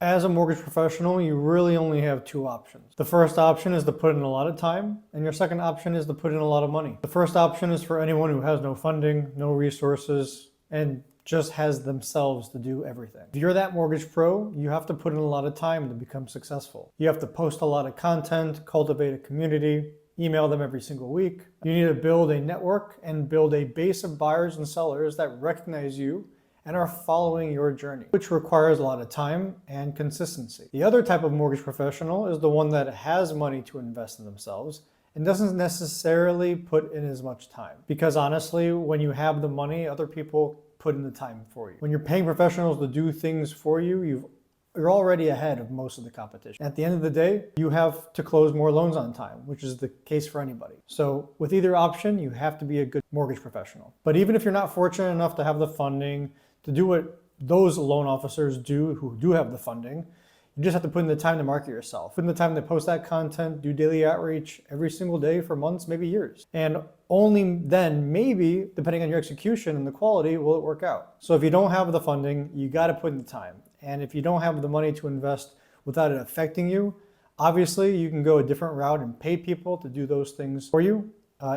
As a mortgage professional, you really only have two options. The first option is to put in a lot of time, and your second option is to put in a lot of money. The first option is for anyone who has no funding, no resources, and just has themselves to do everything. If you're that mortgage pro, you have to put in a lot of time to become successful. You have to post a lot of content, cultivate a community, email them every single week. You need to build a network and build a base of buyers and sellers that recognize you and are following your journey, which requires a lot of time and consistency. The other type of mortgage professional is the one that has money to invest in themselves and doesn't necessarily put in as much time. Because honestly, when you have the money, other people put in the time for you. When you're paying professionals to do things for you, you're already ahead of most of the competition. At the end of the day, you have to close more loans on time, which is the case for anybody. So with either option, you have to be a good mortgage professional. But even if you're not fortunate enough to have the funding to do what those loan officers do who do have the funding, you just have to put in the time to market yourself, put in the time to post that content, do daily outreach every single day for months, maybe years. And only then, maybe, depending on your execution and the quality, will it work out. So if you don't have the funding, you got to put in the time. And if you don't have the money to invest without it affecting you, obviously you can go a different route and pay people to do those things for you,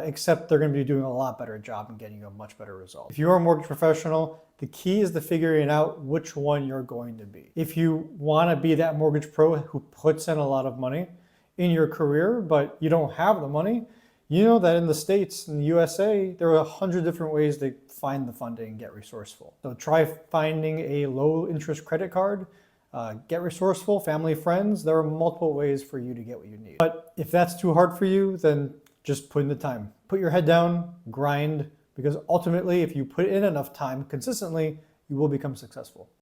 except they're going to be doing a lot better job and getting you a much better result. If you're a mortgage professional, the key is to figuring out which one you're going to be. If you want to be that mortgage pro who puts in a lot of money in your career, but you don't have the money, you know that in the States, in the USA, there are 100 different ways to find the funding and get resourceful. So try finding a low interest credit card, get resourceful, family, friends. There are multiple ways for you to get what you need. But if that's too hard for you, then just put in the time. Put your head down, grind, because ultimately, if you put in enough time consistently, you will become successful.